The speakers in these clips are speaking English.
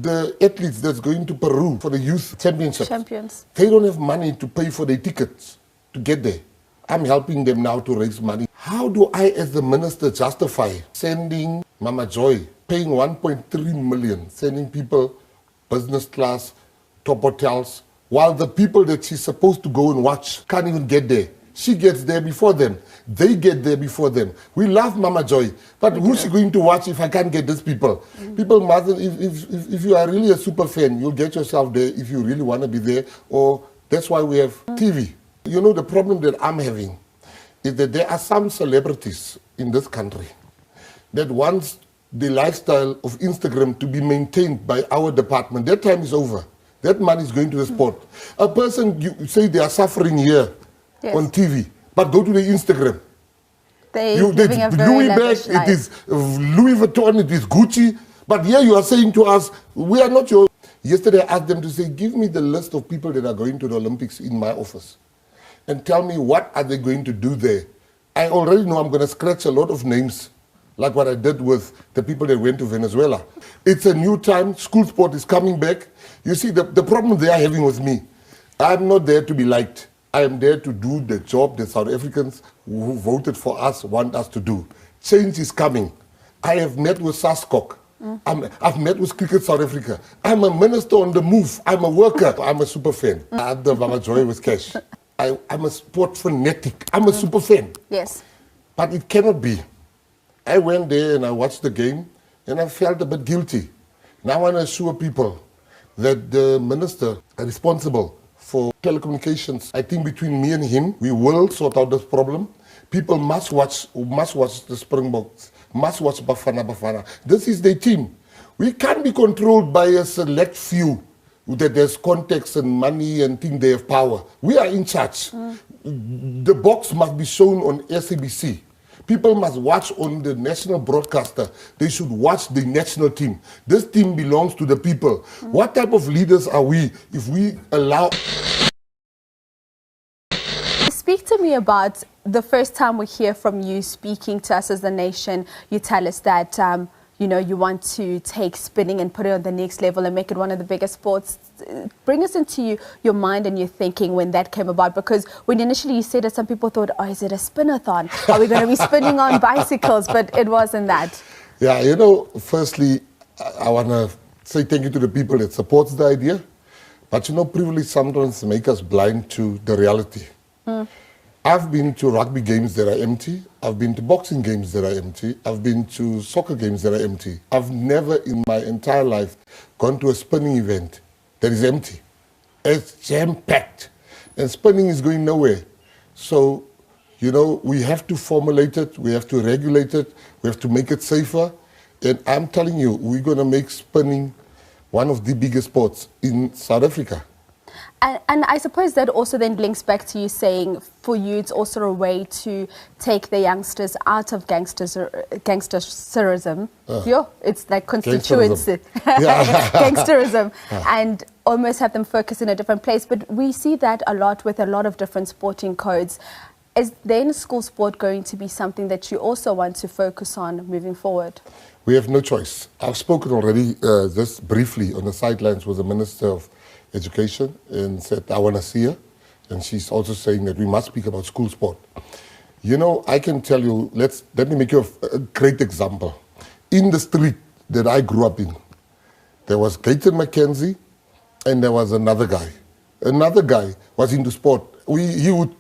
the athletes that's going to Peru for the youth championships. Champions. They don't have money to pay for their tickets to get there. I'm helping them now to raise money. How do I, as the minister, justify sending Mama Joy, paying 1.3 million, sending people business class, top hotels, while the people that she's supposed to go and watch can't even get there? She gets there before them. They get there before them. We love Mama Joy, but who's she going to watch if I can't get these people? People mustn't, if you are really a super fan, you'll get yourself there if you really want to be there, or that's why we have TV. You know, the problem that I'm having is that there are some celebrities in this country that wants the lifestyle of Instagram to be maintained by our department. That time is over. That money is going to the sport. A person, you say they are suffering here on TV, but go to the Instagram. They're living a very Louis lavish bag, life. it is Louis Vuitton, it is Gucci, but here you are saying to us, we are not your... Yesterday I asked them to say, give me the list of people that are going to the Olympics in my office and tell me what are they going to do there. I already know I'm going to scratch a lot of names, like what I did with the people that went to Venezuela. It's a new time, school sport is coming back. You see, the problem they are having with me, I'm not there to be liked. I am there to do the job that South Africans who voted for us want us to do. Change is coming. I have met with SASCOC. I've met with Cricket South Africa. I'm a minister on the move. I'm a worker. I'm a super fan. I had the Mama Joy with cash. I'm a sport fanatic. I'm a super fan. Yes. But it cannot be. I went there and I watched the game and I felt a bit guilty. Now I want to assure people that the minister is responsible for telecommunications. I think between me and him, we will sort out this problem. People must watch the Springboks, must watch Bafana. This is their team. We can't be controlled by a select few that there's context and money and think they have power. We are in charge. The box must be shown on SABC. People must watch on the national broadcaster. They should watch the national team. This team belongs to the people. What type of leaders are we if we allow... Speak to me about the first time we hear from you speaking to us as a nation. You tell us that you know, you want to take spinning and put it on the next level and make it one of the biggest sports. Bring us into your mind and your thinking when that came about, because when initially you said it, some people thought, oh, is it a spin-a-thon? Are we going to be spinning on bicycles? But it wasn't that. Yeah, you know, firstly, I want to say thank you to the people that supports the idea. But you know, privilege sometimes make us blind to the reality. I've been to rugby games that are empty. I've been to boxing games that are empty. I've been to soccer games that are empty. I've never in my entire life gone to a spinning event that is empty. It's jam-packed. And spinning is going nowhere. So, you know, we have to formulate it. We have to regulate it. We have to make it safer. And I'm telling you, we're going to make spinning one of the biggest sports in South Africa. And I suppose that also then links back to you saying, for you, it's also a way to take the youngsters out of gangsterism. It's like constituency. Gangsterism. And almost have them focus in a different place. But we see that a lot with a lot of different sporting codes. Is then school sport going to be something that you also want to focus on moving forward? We have no choice. I've spoken already just briefly on the sidelines with the Minister of Education and said, I want to see her. And she's also saying that we must speak about school sport. You know, I can tell you, let me make you a great example. In the street that I grew up in, there was Gayton Mckenzie and there was another guy. Another guy was into sport. He would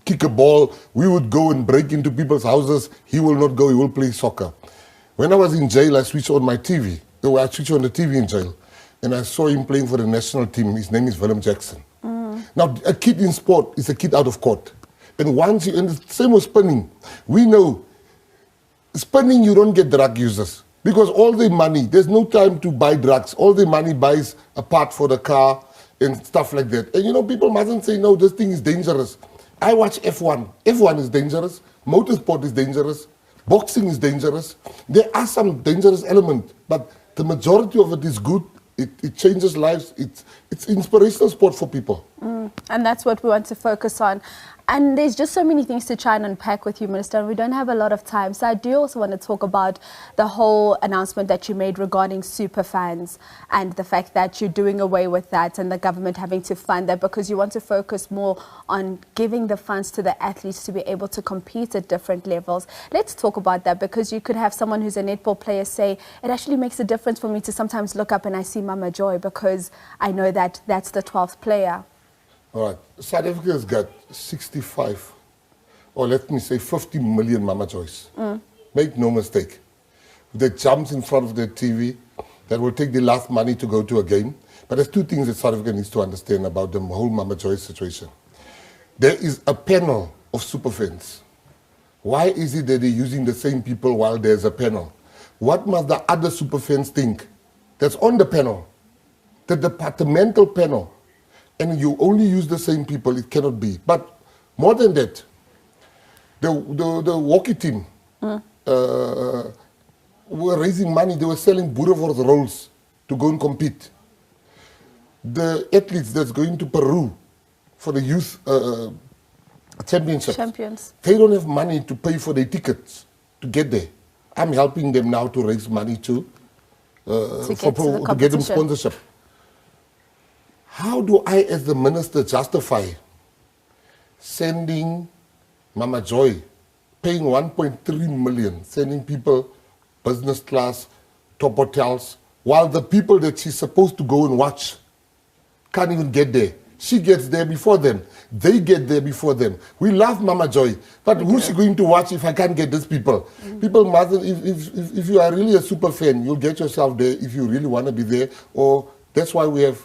kick a ball, we would go and break into people's houses. He will not go, he will play soccer. When I was in jail, I switched on my TV. I switched on the TV in jail. And I saw him playing for the national team. His name is Willem Jackson. Now, a kid in sport is a kid out of court. And once and the same with spinning. We know, spinning, you don't get drug users. Because all the money, there's no time to buy drugs. All the money buys a part for the car and stuff like that. And you know, people mustn't say, no, this thing is dangerous. I watch F1. F1 is dangerous. Motorsport is dangerous. Boxing is dangerous. There are some dangerous elements, but the majority of it is good. It changes lives. It's inspirational sport for people. And that's what we want to focus on. And there's just so many things to try and unpack with you, Minister, and we don't have a lot of time. So I do also want to talk about the whole announcement that you made regarding Superfans and the fact that you're doing away with that and the government having to fund that because you want to focus more on giving the funds to the athletes to be able to compete at different levels. Let's talk about that, because you could have someone who's a netball player say, it actually makes a difference for me to sometimes look up and I see Mama Joy because I know that that's the 12th player. All right. South Africa has got 65, or let me say 50 million Mama Joys. Make no mistake. That jumps in front of the TV, that will take the last money to go to a game. But there's two things that South Africa needs to understand about the whole Mama Joy situation. There is a panel of superfans. Why is it that they're using the same people while there's a panel? What must the other superfans think that's on the panel? The departmental panel. And you only use the same people, it cannot be. But more than that, the hockey team were raising money. They were selling Boerewors rolls to go and compete. The athletes that's going to Peru for the youth championships, they don't have money to pay for their tickets to get there. I'm helping them now to raise money to get them sponsorship. How do I, as the minister, justify sending Mama Joy, paying 1.3 million, sending people business class, top hotels, while the people that she's supposed to go and watch can't even get there? She gets there before them. They get there before them. We love Mama Joy, but who's she going to watch if I can't get these people? People mustn't, if you are really a super fan, you'll get yourself there if you really want to be there, or that's why we have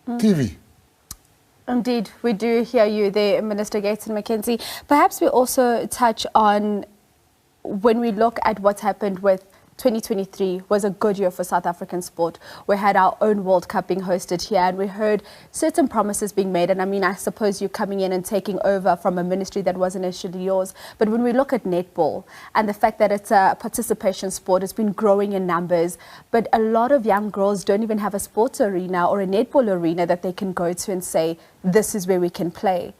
TV. Indeed, we do hear you there, Minister Gayton Mckenzie. Perhaps we also touch on, when we look at what's happened with 2023 was a good year for South African sport. We had our own World Cup being hosted here, and we heard certain promises being made. And I mean, I suppose you're coming in and taking over from a ministry that wasn't initially yours. But when we look at netball and the fact that it's a participation sport, it's been growing in numbers. But a lot of young girls don't even have a sports arena or a netball arena that they can go to and say, this is where we can play.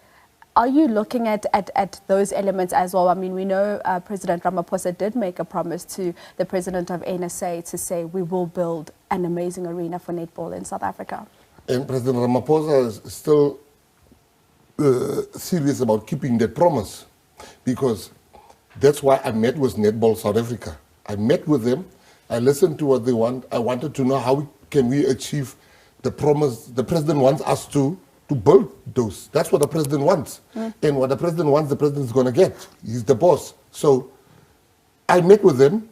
Are you looking at those elements as well? I mean, we know President Ramaphosa did make a promise to the president of NSA to say we will build an amazing arena for netball in South Africa. And President Ramaphosa is still serious about keeping that promise, because that's why I met with Netball South Africa. I met with them. I listened to what they want. I wanted to know how can we achieve the promise the president wants us to build those. That's what the president wants. And what the president wants, the president is going to get. He's the boss. So I met with them,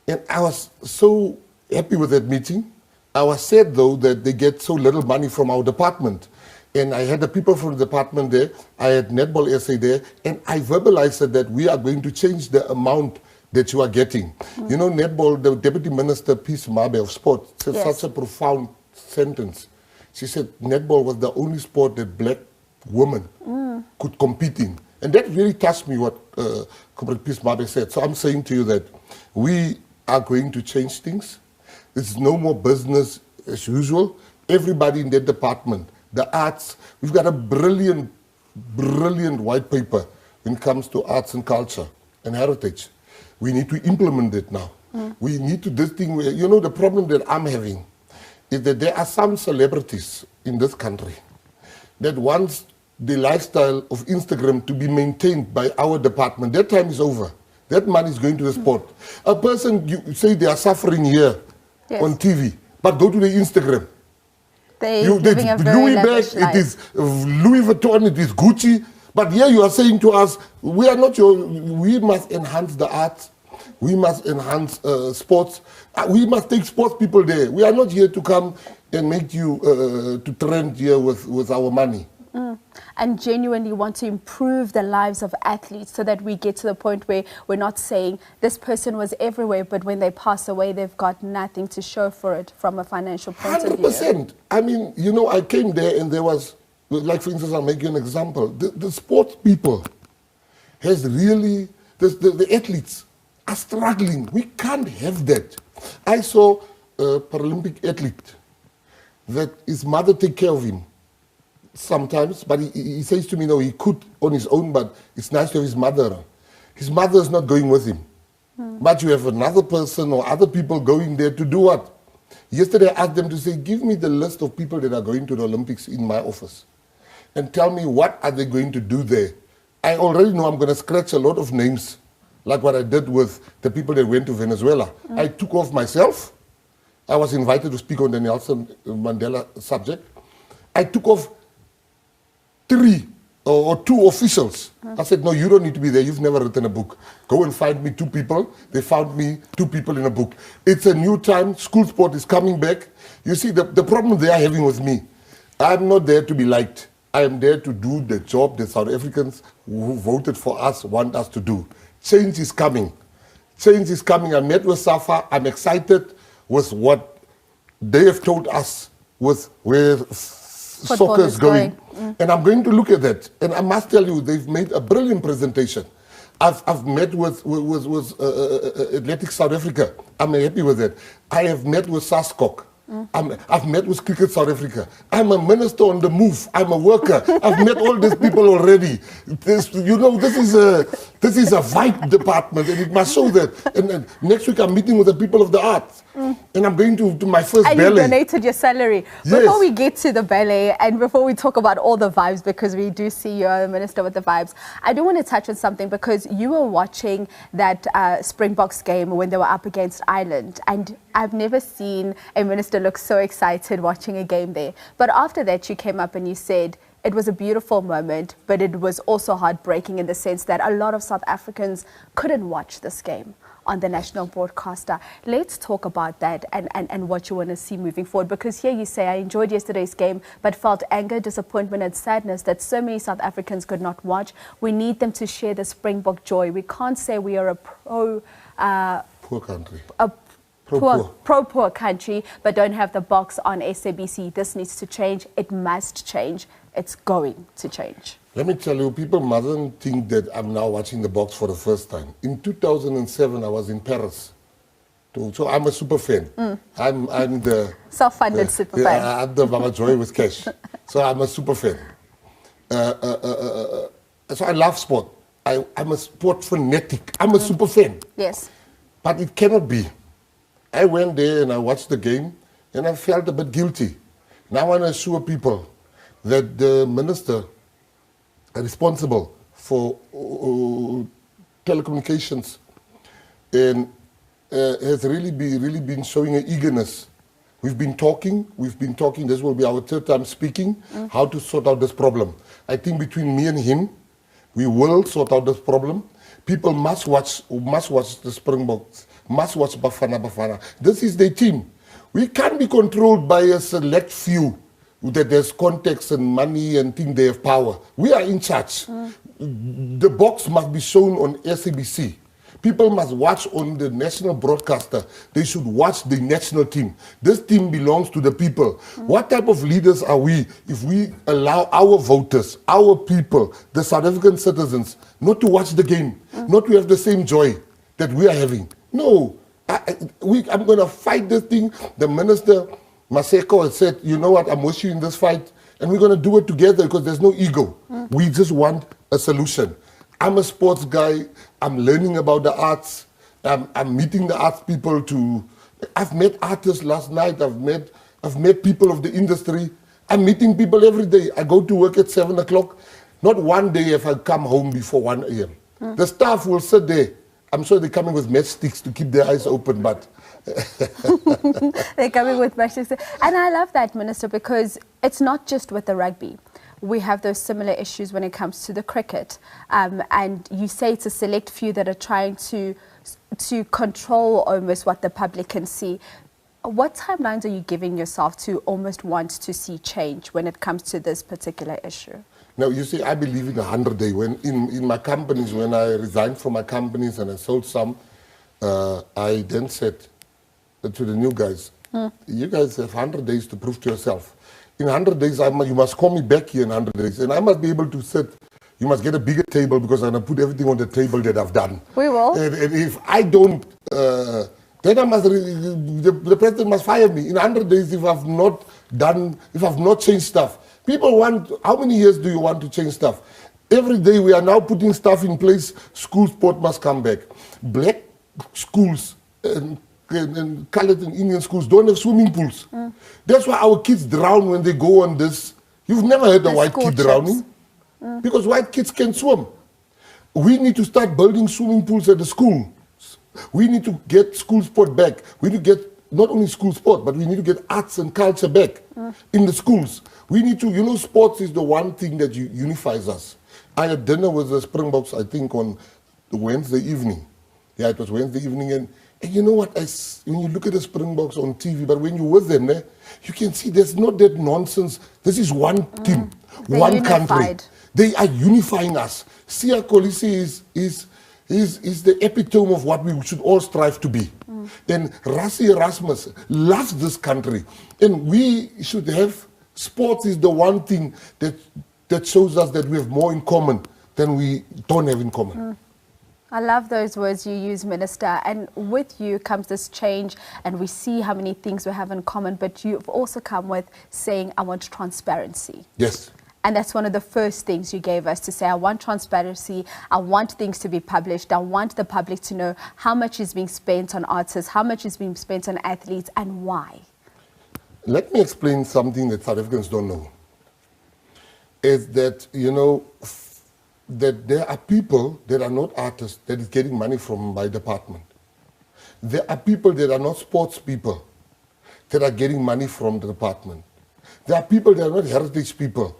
and I was so happy with that meeting. I was sad, though, that they get so little money from our department. And I had the people from the department there. I had Netball SA there. And I verbalized that we are going to change the amount that you are getting. You know, Netball, the Deputy Minister, Peace Mabe of Sport, said such a profound sentence. She said netball was the only sport that black women could compete in. And that really touched me, what Comrade Peace Mabe said. So I'm saying to you that we are going to change things. It's no more business as usual. Everybody in that department, the arts, we've got a brilliant, brilliant white paper when it comes to arts and culture and heritage. We need to implement it now. We need to, this thing where, you know, the problem that I'm having is that there are some celebrities in this country that wants the lifestyle of Instagram to be maintained by our department. That time is over. That money is going to the sport. A person, you say they are suffering here on TV, but go to the Instagram. They're living a very lavish life. It is Louis Vuitton, it is Gucci. But here you are saying to us, we are not your, we must enhance the arts. We must enhance sports. We must take sports people there. We are not here to come and make you to trend here with our money. And genuinely want to improve the lives of athletes so that we get to the point where we're not saying this person was everywhere, but when they pass away, they've got nothing to show for it from a financial point of view. 100%. I mean, you know, I came there and there was, like for instance, I'll make you an example. The sports people has really, the athletes are struggling. We can't have that. I saw a Paralympic athlete that his mother take care of him sometimes, but he says to me, no, he could on his own, but it's nice to have his mother. His mother is not going with him. But you have another person or other people going there to do what? Yesterday I asked them to say, give me the list of people that are going to the Olympics in my office and tell me what are they going to do there. I already know I'm going to scratch a lot of names, like what I did with the people that went to Venezuela. I took off myself. I was invited to speak on the Nelson Mandela subject. I took off 3 or 2 officials. I said, no, you don't need to be there. You've never written a book. Go and find me 2 people. They found me 2 people in a book. It's a new time. School sport is coming back. You see, the problem they are having with me, I'm not there to be liked. I am there to do the job that South Africans who voted for us want us to do. Change is coming. Change is coming. I met with SAFA. I'm excited with what they have told us with where soccer is going. And I'm going to look at that. And I must tell you, they've made a brilliant presentation. I've met with Athletics South Africa. I'm happy with that. I have met with SASCOC. I've met with Cricket South Africa. I'm a minister on the move. I'm a worker. I've met all these people already. This is a vibe department, and it must show that. And next week I'm meeting with the people of the arts, and I'm going to my first ballet. And you donated your salary. Yes. Before we get to the ballet, and before we talk about all the vibes, because we do see you're a minister with the vibes, I do want to touch on something, because you were watching that Springboks game when they were up against Ireland, and I've never seen a minister look so excited watching a game there. But after that, you came up and you said it was a beautiful moment, but it was also heartbreaking in the sense that a lot of South Africans couldn't watch this game on the national broadcaster. Let's talk about that and what you want to see moving forward, because here you say, I enjoyed yesterday's game, but felt anger, disappointment and sadness that so many South Africans could not watch. We need them to share the Springbok joy. We can't say we are a poor country, pro-poor country, but don't have the box on SABC. This needs to change. It must change. It's going to change. Let me tell you, people mustn't think that I'm now watching the box for the first time. In 2007, I was in Paris. So I'm a super fan. I'm the self-funded super fan. I'm the Mama Joy with cash. So I'm a super fan. So I love sport. I'm a sport fanatic. I'm a super fan. Yes. But it cannot be. I went there and I watched the game and I felt a bit guilty. Now I want to assure people that the minister responsible for telecommunications and has really been showing an eagerness. We've been talking, this will be our 3rd time speaking, how to sort out this problem. I think between me and him, we will sort out this problem. People must watch the Springboks, must watch Bafana. This is their team. We can't be controlled by a select few that there's context and money and think they have power. We are in charge. The box must be shown on SABC. People must watch on the national broadcaster. They should watch the national team. This team belongs to the people. What type of leaders are we if we allow our voters, our people, the South African citizens, not to watch the game, not to have the same joy that we are having? No. I'm going to fight this thing. The minister, Maseko, has said, you know what, I'm with you in this fight, and we're going to do it together because there's no ego. We just want a solution. I'm a sports guy. I'm learning about the arts. I'm meeting the arts people I've met artists last night. I've met people of the industry. I'm meeting people every day. I go to work at 7 o'clock. Not one day if I come home before 1 a.m. The staff will sit there. I'm sure they're coming with matchsticks to keep their eyes open, but... They're coming with matchsticks. And I love that, Minister, because it's not just with the rugby. We have those similar issues when it comes to the cricket. And you say it's a select few that are trying to control almost what the public can see. What timelines are you giving yourself to almost want to see change when it comes to this particular issue? Now, you see, I believe in 100 days. When in my companies, when I resigned from my companies and I sold some, I then said to the new guys, you guys have 100 days to prove to yourself. In 100 days, you must call me back here in 100 days. And I must be able to sit. You must get a bigger table because I'm going to put everything on the table that I've done. We will. And if I don't, then I must, the president must fire me. In 100 days, if I've not changed stuff, People want, how many years do you want to change stuff? Every day we are now putting stuff in place. School sport must come back. Black schools and colored and Indian schools don't have swimming pools. That's why our kids drown when they go on this. You've never heard a white kid drowning? Because white kids can swim. We need to start building swimming pools at the school. We need to get school sport back. We need to get not only school sport, but we need to get arts and culture back in the schools. We need to, you know, sports is the one thing that unifies us. I had dinner with the Springboks, I think, on Wednesday evening. Yeah, it was Wednesday evening. And you know what? When you look at the Springboks on TV, but when you're with them, you can see there's not that nonsense. This is one team, one country. They are unifying us. Sia Kolisi is the epitome of what we should all strive to be. And Rassie Erasmus loves this country. And we should have, sports is the one thing that shows us that we have more in common than we don't have in common. I love those words you use, Minister. And with you comes this change, and we see how many things we have in common, but you've also come with saying, I want transparency. Yes. And that's one of the first things you gave us, to say, I want transparency, I want things to be published, I want the public to know how much is being spent on artists, how much is being spent on athletes, and why. Let me explain something that South Africans don't know. Is that, you know, that there are people that are not artists that is getting money from my department. There are people that are not sports people that are getting money from the department. There are people that are not heritage people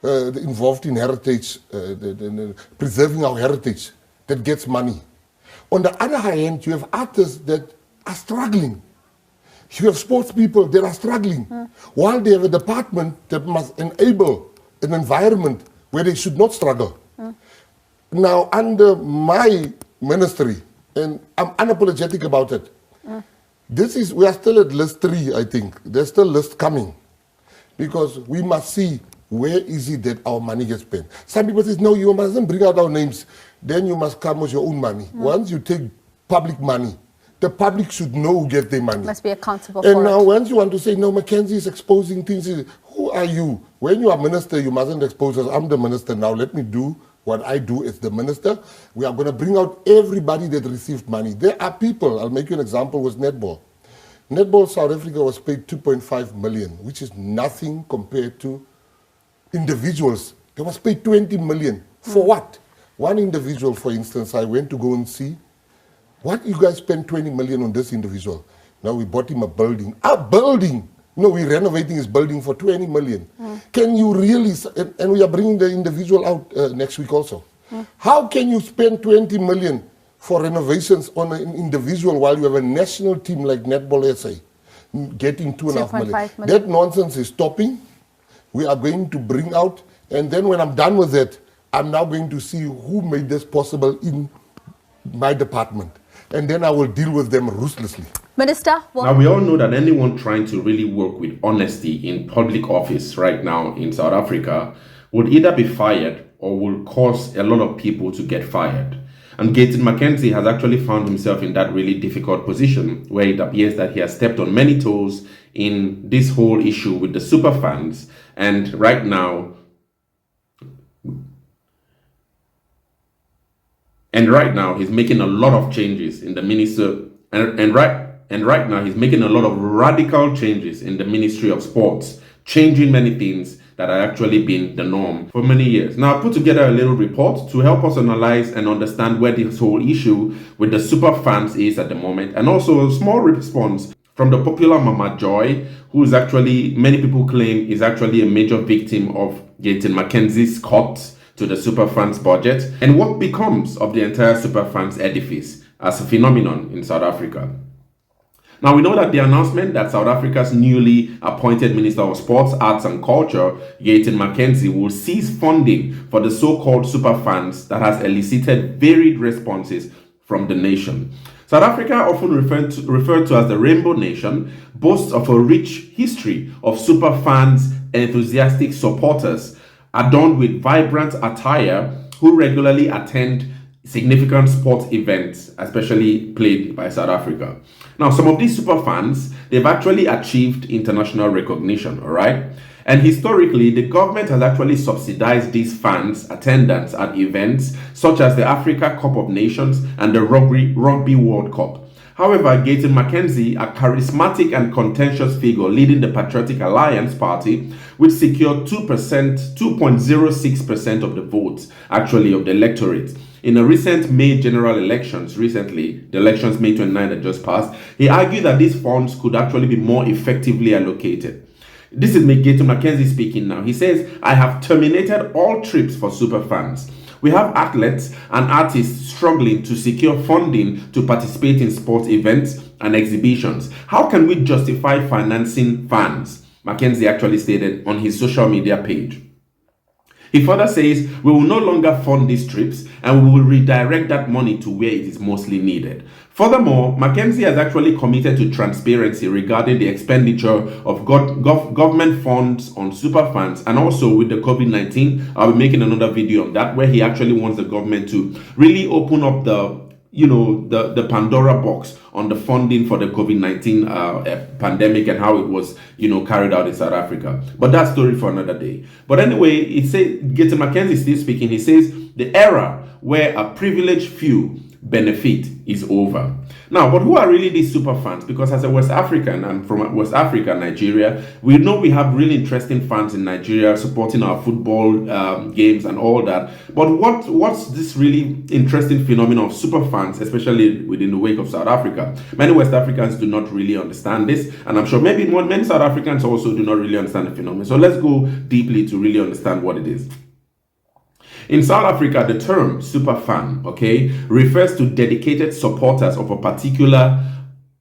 involved in heritage, preserving our heritage, that gets money. On the other hand, you have artists that are struggling. You have sports people that are struggling, while they have a department that must enable an environment where they should not struggle. Now, under my ministry, and I'm unapologetic about it, we are still at list 3, I think. There's still list coming, because we must see where is it that our money gets spent. Some people say, no, you mustn't bring out our names. Then you must come with your own money. Once you take public money, the public should know who gets their money. Must be accountable for it. And now once you want to say, no, McKenzie is exposing things, who are you? When you are minister, you mustn't expose us. I'm the minister now. Let me do what I do as the minister. We are going to bring out everybody that received money. There are people, I'll make you an example with Netball. Netball South Africa was paid 2.5 million, which is nothing compared to individuals. They was paid 20 million. For what? One individual, for instance, I went to go and see, what you guys spent 20 million on this individual? Now we bought him a building. A building! No, we're renovating his building for 20 million. Can you really, and we are bringing the individual out next week also. How can you spend 20 million for renovations on an individual while you have a national team like Netball SA getting 2.5 million? That nonsense is stopping. We are going to bring out, and then when I'm done with that, I'm now going to see who made this possible in my department. And then I will deal with them ruthlessly. Minister? Now, we all know that anyone trying to really work with honesty in public office right now in South Africa would either be fired or will cause a lot of people to get fired. And Gayton Mckenzie has actually found himself in that really difficult position where it appears that he has stepped on many toes in this whole issue with the superfans. And right now, he's making a lot of changes in the minister, and right now he's making a lot of radical changes in the Ministry of Sports, changing many things that have actually been the norm for many years. Now, I put together a little report to help us analyze and understand where this whole issue with the superfans is at the moment, and also a small response from the popular Mama Joy, who is actually, many people claim, is actually a major victim of Gayton Mckenzie's cut to the Superfans budget, and what becomes of the entire Superfans edifice as a phenomenon in South Africa. Now, we know that the announcement that South Africa's newly appointed Minister of Sports, Arts and Culture, Gayton Mckenzie, will cease funding for the so-called Superfans that has elicited varied responses from the nation. South Africa, often referred to as the Rainbow Nation, boasts of a rich history of superfans, enthusiastic supporters, adorned with vibrant attire, who regularly attend significant sports events, especially played by South Africa. Now, some of these super fans, they've actually achieved international recognition, all right? And historically, the government has actually subsidized these fans' attendance at events such as the Africa Cup of Nations and the Rugby World Cup. However, Gayton Mckenzie, a charismatic and contentious figure leading the Patriotic Alliance Party, which secured 2.06% of the votes, actually, of the electorate. In a recent May general elections, the elections May 29 that just passed, he argued that these funds could actually be more effectively allocated. This is Gayton Mckenzie speaking now. He says, I have terminated all trips for superfans. We have athletes and artists struggling to secure funding to participate in sports events and exhibitions. How can we justify financing fans? Mckenzie actually stated on his social media page. He further says, we will no longer fund these trips and we will redirect that money to where it is mostly needed. Furthermore, Mckenzie has actually committed to transparency regarding the expenditure of government funds on superfans, and also with the COVID-19. I'll be making another video on that where he actually wants the government to really open up the Pandora box on the funding for the COVID-19 pandemic and how it was, carried out in South Africa. But that story for another day. But anyway, it says, Gayton Mckenzie still speaking, he says, the era where a privileged few benefit is over. Now, but who are really these super fans? Because as a West African, I'm from West Africa, Nigeria, we know we have really interesting fans in Nigeria supporting our football games and all that. But what's this really interesting phenomenon of super fans, especially within the wake of South Africa? Many West Africans do not really understand this, and I'm sure many South Africans also do not really understand the phenomenon. So let's go deeply to really understand what it is. In South Africa, the term super fan, refers to dedicated supporters of a particular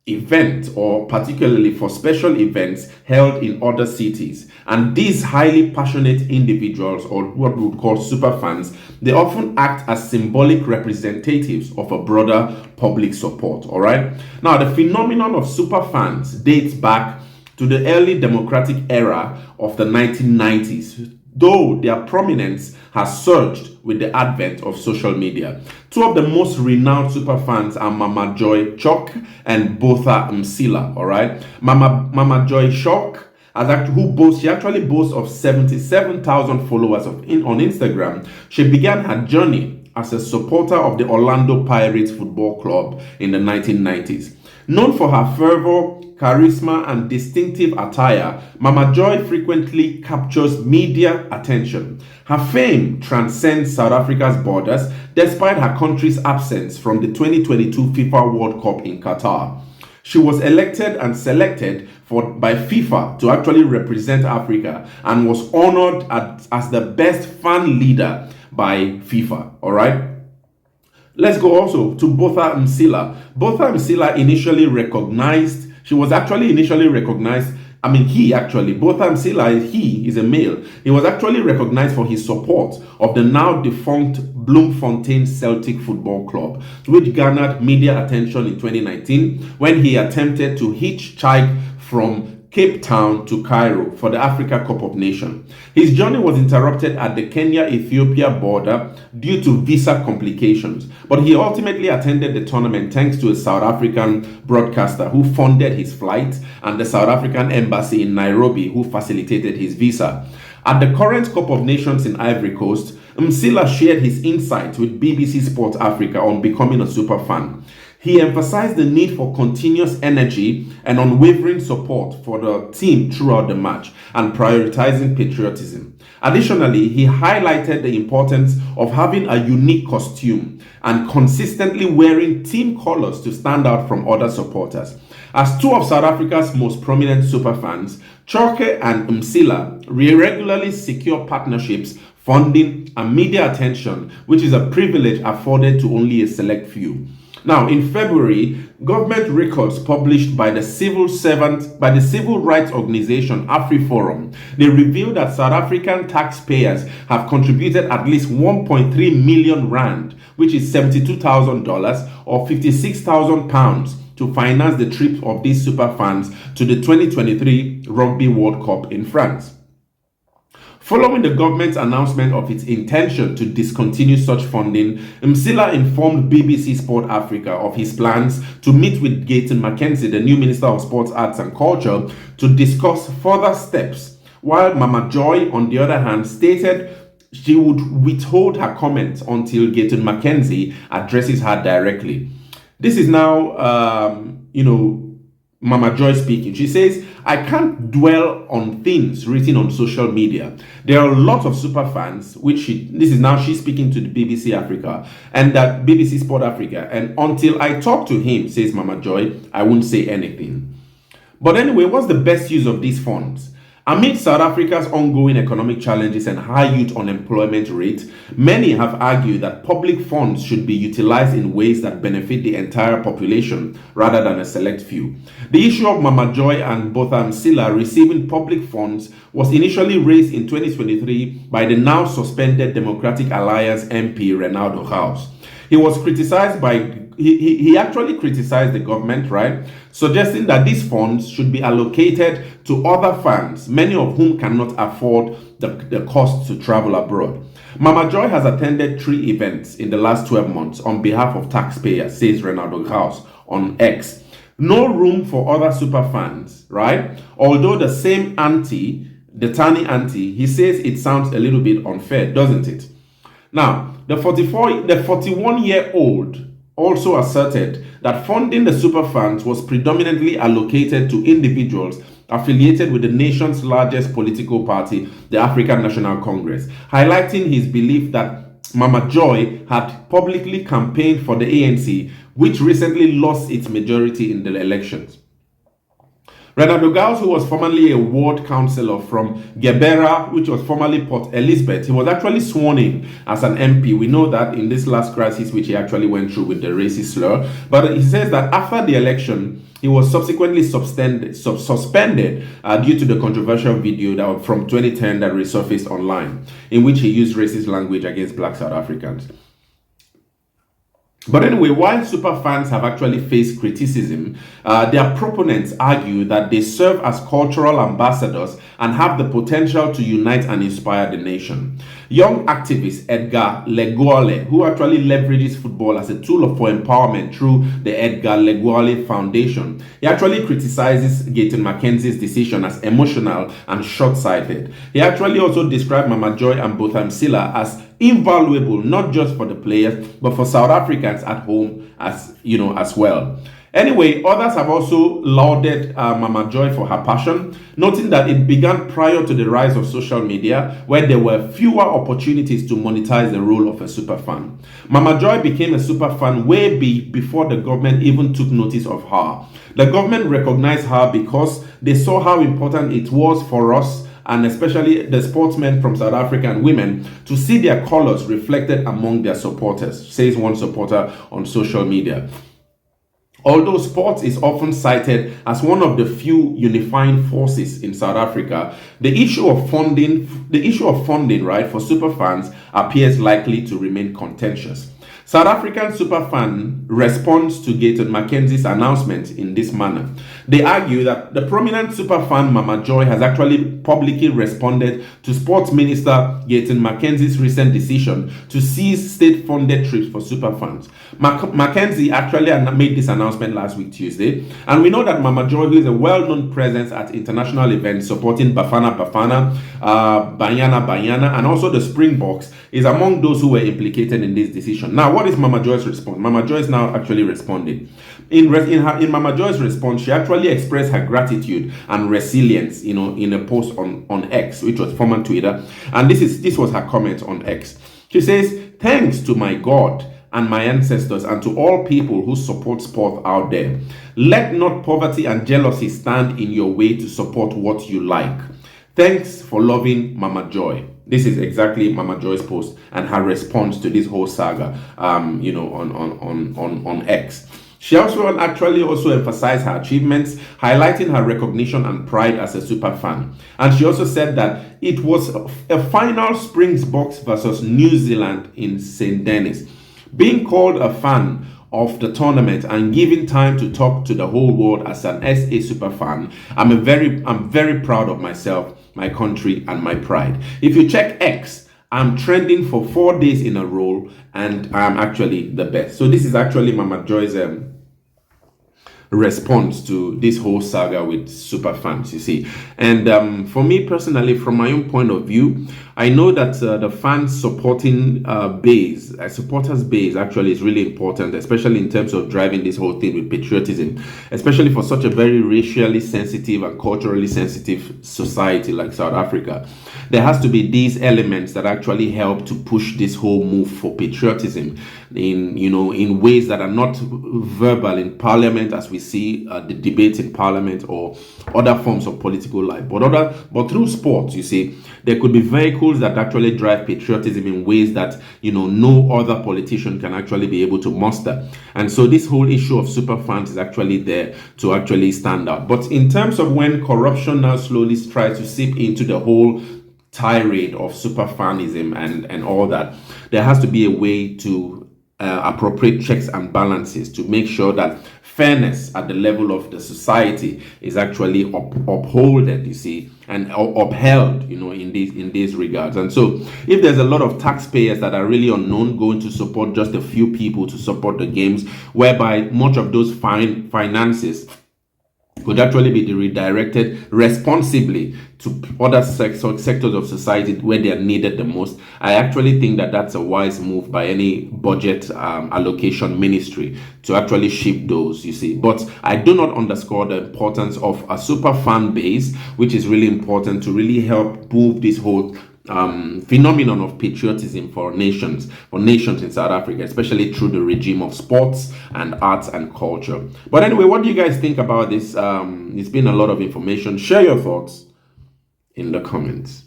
event, or particularly for special events held in other cities. And these highly passionate individuals, or what we would call super fans, they often act as symbolic representatives of a broader public support, all right? Now, the phenomenon of super fans dates back to the early democratic era of the 1990s, though their prominence has surged with the advent of social media. Two of the most renowned superfans are Mama Joy Chok and Botha Msila, all right? Mama Joy Chok, she actually boasts of 77,000 followers on Instagram. She began her journey as a supporter of the Orlando Pirates Football Club in the 1990s. Known for her fervor, charisma, and distinctive attire, Mama Joy frequently captures media attention. Her fame transcends South Africa's borders despite her country's absence from the 2022 FIFA World Cup in Qatar. She was elected and selected by FIFA to actually represent Africa and was honored as the best fan leader by FIFA, all right? Let's go also to Botha Msila. Botha Msila Botha Msila, he is a male. He was actually recognized for his support of the now defunct Bloemfontein Celtic Football Club, which garnered media attention in 2019 when he attempted to hitchhike from Cape Town to Cairo for the Africa Cup of Nations. His journey was interrupted at the Kenya-Ethiopia border due to visa complications, but he ultimately attended the tournament thanks to a South African broadcaster who funded his flight and the South African embassy in Nairobi who facilitated his visa. At the current Cup of Nations in Ivory Coast, Msila shared his insights with BBC Sport Africa on becoming a super fan. He emphasized the need for continuous energy and unwavering support for the team throughout the match and prioritizing patriotism. Additionally, he highlighted the importance of having a unique costume and consistently wearing team colors to stand out from other supporters. As two of South Africa's most prominent superfans, Chorke and Msila regularly secure partnerships, funding, and media attention, which is a privilege afforded to only a select few. Now, in February, government records published by the civil rights organization AfriForum, they revealed that South African taxpayers have contributed at least 1.3 million rand, which is $72,000 or 56,000 pounds, to finance the trip of these superfans to the 2023 Rugby World Cup in France. Following the government's announcement of its intention to discontinue such funding, Msila informed BBC Sport Africa of his plans to meet with Gayton Mckenzie, the new Minister of Sports, Arts and Culture, to discuss further steps, while Mama Joy, on the other hand, stated she would withhold her comments until Gayton Mckenzie addresses her directly. This is now, Mama Joy speaking. She says, I can't dwell on things written on social media. There are a lot of super fans, this is now she's speaking to the BBC Africa and that BBC Sport Africa. And until I talk to him, says Mama Joy, I won't say anything. But anyway, what's the best use of these funds? Amid South Africa's ongoing economic challenges and high youth unemployment rate, many have argued that public funds should be utilized in ways that benefit the entire population rather than a select few. The issue of Mama Joy and Botham Sila receiving public funds was initially raised in 2023 by the now suspended Democratic Alliance MP Renaldo House. He was criticized by he actually criticized the government, right, suggesting that these funds should be allocated to other fans, many of whom cannot afford the cost to travel abroad. Mama Joy has attended 3 events in the last 12 months on behalf of taxpayers, says Renaldo House on X. No room for other super fans, right? Although the same auntie, the Tani auntie, he says it sounds a little bit unfair, doesn't it? Now, the 41-year-old also asserted that funding the super funds was predominantly allocated to individuals affiliated with the nation's largest political party, the African National Congress, highlighting his belief that Mama Joy had publicly campaigned for the ANC, which recently lost its majority in the elections. Renaldo Gauss, who was formerly a ward councillor from Gebera, which was formerly Port Elizabeth, he was actually sworn in as an MP. We know that in this last crisis, which he actually went through with the racist slur. But he says that after the election, he was subsequently suspended due to the controversial video from 2010 that resurfaced online, in which he used racist language against black South Africans. But anyway, while super fans have actually faced criticism, their proponents argue that they serve as cultural ambassadors and have the potential to unite and inspire the nation. Young activist Edgar Leguale, who actually leverages football as a tool for empowerment through the Edgar Leguale Foundation, he actually criticizes Gayton Mckenzie's decision as emotional and short-sighted. He actually also described Mama Joy and Botham Sila as invaluable, not just for the players, but for South Africans at home as well. Anyway, others have also lauded Mama Joy for her passion, noting that it began prior to the rise of social media, where there were fewer opportunities to monetize the role of a super fan. Mama Joy became a super fan way before the government even took notice of her. The government recognized her because they saw how important it was for us, and especially the sportsmen from South Africa and women, to see their colors reflected among their supporters, says one supporter on social media. Although sports is often cited as one of the few unifying forces in South Africa, the issue of funding, right, for superfans appears likely to remain contentious. South African superfan responds to Gayton Mckenzie's announcement in this manner. They argue that the prominent superfan Mama Joy has actually publicly responded to Sports Minister Gayton Mckenzie's recent decision to cease state-funded trips for superfans. Mckenzie actually made this announcement last week, Tuesday, and we know that Mama Joy, who is a well-known presence at international events supporting Bafana Bafana, Banyana Banyana, and also the Springboks, is among those who were implicated in this decision. Now, what is Mama Joy's response? Mama Joy is now actually responding. In Mama Joy's response, she actually expressed her gratitude and resilience, in a post on X, which was former Twitter, and this was her comment on X. She says, "Thanks to my God and my ancestors and to all people who support sport out there. Let not poverty and jealousy stand in your way to support what you like. Thanks for loving Mama Joy." This is exactly Mama Joy's post and her response to this whole saga, on X. She also emphasized her achievements, highlighting her recognition and pride as a super fan. And she also said that it was a final Springboks versus New Zealand in St. Denis. Being called a fan of the tournament and giving time to talk to the whole world as an SA super fan. I'm very proud of myself, my country, and my pride. If you check X, I'm trending for 4 days in a row, and I'm actually the best. So this is actually Mama Joy's response to this whole saga with Superfans, you see. And for me personally, from my own point of view, I know that the fans supporting base, supporters base actually is really important, especially in terms of driving this whole thing with patriotism, especially for such a very racially sensitive and culturally sensitive society like South Africa. There has to be these elements that actually help to push this whole move for patriotism in ways that are not verbal in parliament, as we see the debates in parliament or other forms of political life, but through sports. You see, there could be vehicles that actually drive patriotism in ways that no other politician can actually be able to muster. And so this whole issue of Superfans is actually there to actually stand out. But in terms of when corruption now slowly tries to seep into the whole tirade of superfanism and all that, there has to be a way to appropriate checks and balances to make sure that fairness at the level of the society is actually upholded, you see, and upheld, in these regards. And so if there's a lot of taxpayers that are really unknown going to support just a few people to support the games, whereby much of those finances could actually be redirected responsibly to other sectors of society where they are needed the most, I actually think that that's a wise move by any budget allocation ministry to actually shift those, you see. But I do not underscore the importance of a super fan base, which is really important to really help move this whole phenomenon of patriotism for nations in South Africa, especially through the regime of sports and arts and culture. But anyway, what do you guys think about this? It's been a lot of information. Share your thoughts in the comments.